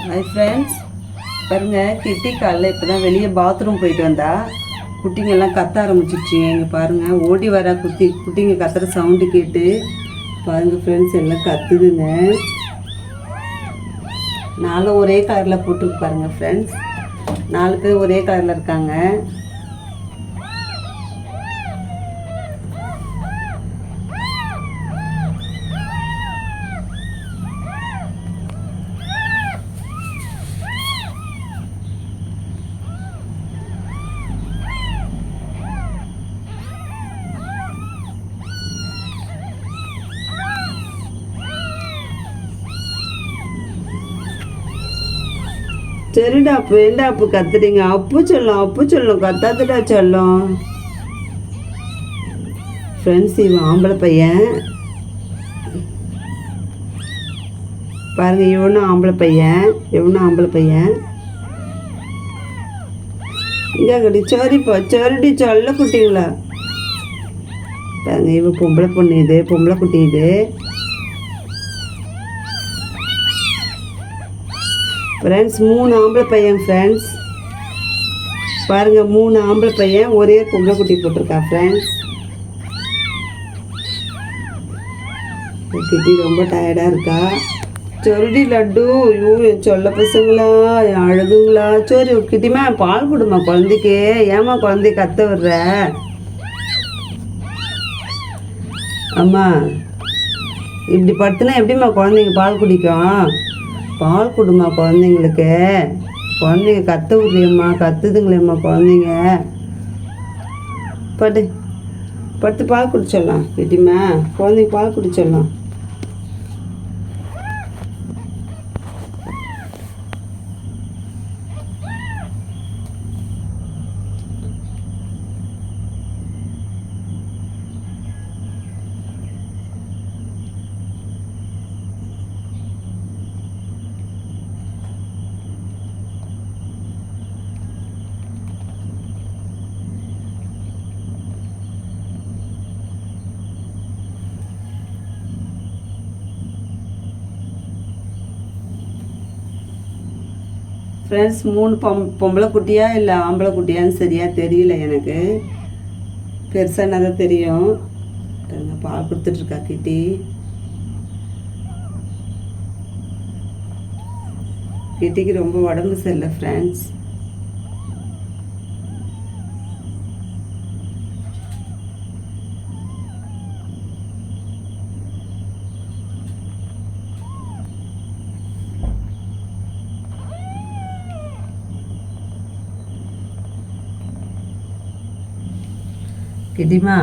Hi friends, பாருங்கள் கிட்டி காலைல இப்போ தான் வெளியே பாத்ரூம் போயிட்டு வந்தா. குட்டிங்கெல்லாம் கத்த ஆரம்பிச்சிருச்சுங்க. இங்கே பாருங்கள், ஓடி வர குட்டிங்க கத்துற சவுண்டு கேட்டு பாருங்கள் ஃப்ரெண்ட்ஸ், எல்லாம் கத்துதுங்க. நாலும் ஒரே கலரில் போட்டுருக்கு பாருங்கள் ஃப்ரெண்ட்ஸ். 4 பேர் ஒரே கலரில் இருக்காங்க. சரிடா அப்பு, ஏண்டா அப்பு கத்துறீங்க? அப்பு சொல்லும் கத்தாதுடா சொல்லும். ஃப்ரெண்ட்ஸ், இவன் ஆம்பளை பையன் பாருங்க. இவனும் ஆம்பளை பையன். இங்கே கட்டி சரிடி சொல்ல குட்டிங்களா பாருங்க. இவன் பொம்பளை குட்டி இது. ஃப்ரெண்ட்ஸ், 3 ஆம்பளை பையன் ஃப்ரெண்ட்ஸ். பாருங்கள், 3 ஆம்பளை பையன், ஒரே பொம்பளை குட்டி போட்டிருக்கா ஃப்ரெண்ட்ஸ். கிட்டி ரொம்ப டயர்டாக இருக்கா. சொருடி லட்டு, ஐயோ சொல்ல பசங்களா, அழகுங்களா. சரி கிட்டிமா, பால் கொடுமா குழந்தைக்கு. ஏமா குழந்தைய கத்த விடுற? அம்மா இப்படி படுத்துனா எப்படிம்மா குழந்தைங்க பால் குடிக்கும்? பால் கொடுமா குழந்தைங்களுக்கு. குழந்தைங்க கத்த விட்றியம்மா, கத்துதுங்களேம்மா குழந்தைங்க. படுத்து பால் குடிச்சிடலாம் கிட்டிம்மா, குழந்தைங்க பால் குடிச்சிடலாம். ஃப்ரெண்ட்ஸ், 3 பொம்பளை குட்டியா இல்லை ஆம்பளை குட்டியான்னு சரியாக தெரியல எனக்கு. பெருசாக தான் தெரியும். பால் கொடுத்துட்ருக்கா கிட்டி. கிட்டிக்கு ரொம்ப உடம்பு சரியில்லை ஃப்ரெண்ட்ஸ். கிட்டிமா,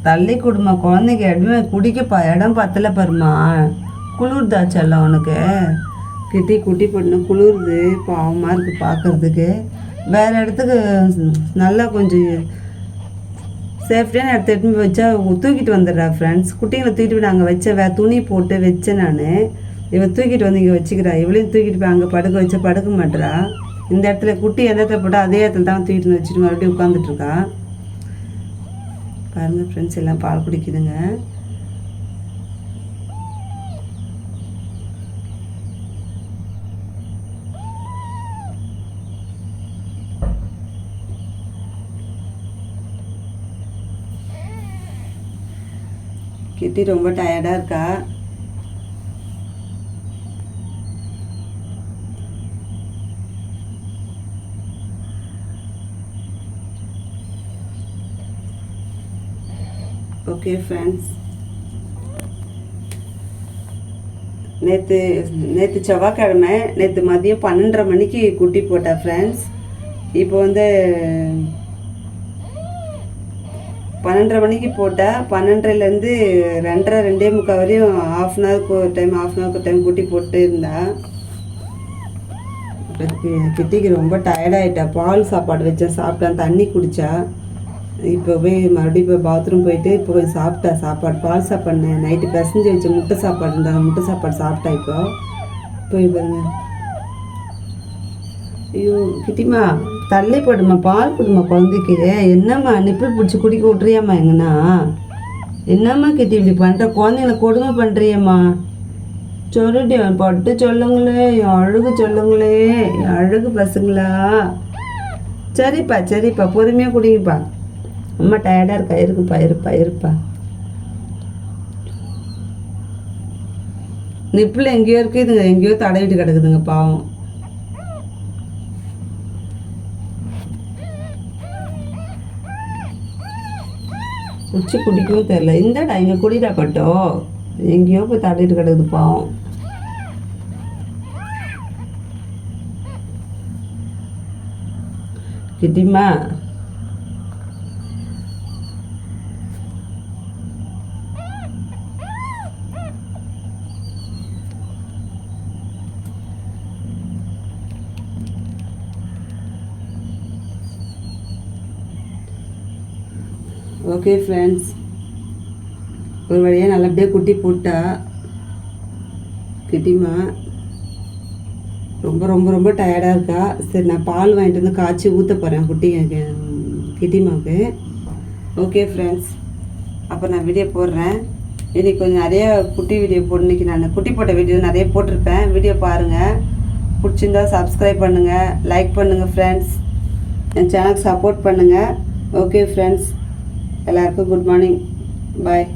தள்ளி கொடுமா குழந்தைங்க. இடமே குடிக்கப்பா, இடம் பத்தலை பாருமா. குளிர்தாச்செல்லாம் உனக்கு. கிட்டி குட்டி பொண்ணு குளிருது, பாவமாக இருக்குது பார்க்குறதுக்கு. வேறு இடத்துக்கு நல்லா கொஞ்சம் சேஃப்டியான இடத்த எடுத்து போய் வச்சா தூக்கிட்டு வந்துடுறா ஃப்ரெண்ட்ஸ். குட்டிங்களை தூக்கிட்டு போய் நாங்கள் வச்சேன், துணி போட்டு வச்சேன் நான். இவன் தூக்கிட்டு வந்து இங்கே வச்சுக்கிறா. இவளையும் தூக்கிட்டு போய் அங்கே படுக்க வச்சா படுக்க மாட்டுறா. இந்த இடத்துல குட்டி எந்த இடத்துல போட்டால் அதே இடத்துல தான் தூக்கிட்டு வந்து வச்சுட்டு மறுபடியும் உட்காந்துட்ருக்கா. பாருங்கள் ஃப்ரெண்ட்ஸ், எல்லாம் பால் குடிக்குதுங்க. கிட்டி ரொம்ப டயர்டாக இருக்கா. ஓகே ஃப்ரெண்ட்ஸ், நேற்று செவ்வாய்க்கிழமை, நேற்று மதியம் 12:30 மணிக்கு குட்டி போட்டா ஃப்ரெண்ட்ஸ். இப்போ வந்து 12:30 மணிக்கு போட்டால் 12:30லேருந்து 2:30 2:45 வரையும் ஹாஃப் அன் ஹவருக்கு ஒரு டைம் குட்டி போட்டு இருந்தா. கிட்டிக்கு ரொம்ப டயர்டாகிட்டா. பால் சாப்பாடு வச்சா சாப்பிட்டா, தண்ணி குடித்தா. இப்போ போய் மறுபடியும் இப்போ பாத்ரூம் போயிட்டு இப்போ போய் சாப்பிட்டா சாப்பாடு. பால் சாப்பாடு நைட்டு பிசைஞ்சு வச்ச முட்டை சாப்பாடு இருந்தால் அந்த முட்டை சாப்பாடு சாப்பிட்டா. இப்போ போய் பாருங்க. ஐயோ கிட்டிமா, தள்ளி போடுமா, பால் கொடுமா குழந்தைக்கு. என்னம்மா நிப்பிள் பிடிச்சி குடிக்க விட்றியாம்மா? எங்கன்னா என்னம்மா கிட்டி இப்படி பண்ணுற? குழந்தைங்கள கொடுமை பண்ணுறியம்மா. சொல்லுடி பட்டு சொல்லுங்களே, என் அழகு சொல்லுங்களே, என் அழகு பசங்களா. சரிப்பா சரிப்பா, பொறுமையாக குடிங்கப்பா. அம்மா டயர்டாக இருக்கா, இருக்குப்பா இருப்பா இருப்பா. நிப்பில் எங்கேயோ இருக்குது, இதுங்க எங்கேயோ தடவிட்டு கிடக்குதுங்க பாவம். உச்சி குடிக்கவும் தெரில. இந்தடா இங்கே குடிடா பட்டோ, எங்கேயோ போய் தடவிட்டு கிடக்குது பாவம். கிட்டிமா ஓகே ஃப்ரெண்ட்ஸ், ஒரு வழியாக நல்லபடியாக குட்டி போட்டா கிட்டிமா. ரொம்ப ரொம்ப ரொம்ப டயர்டாக இருக்கா. சரி, நான் பால் வாங்கிட்டு வந்து காய்ச்சி ஊற்ற போகிறேன் கிட்டிமாவுக்கு. ஓகே ஃப்ரெண்ட்ஸ், அப்போ நான் வீடியோ போடுறேன். இன்றைக்கி கொஞ்சம் நிறைய குட்டி வீடியோ இன்றைக்கி நான் குட்டி போட்ட வீடியோ நிறைய போட்டிருப்பேன். வீடியோ பாருங்கள், பிடிச்சிருந்தா சப்ஸ்கிரைப் பண்ணுங்கள், லைக் பண்ணுங்கள் ஃப்ரெண்ட்ஸ், என் சேனலுக்கு சப்போர்ட் பண்ணுங்கள். ஓகே ஃப்ரெண்ட்ஸ், எல்லாருக்கும் குட் மார்னிங், பாய்.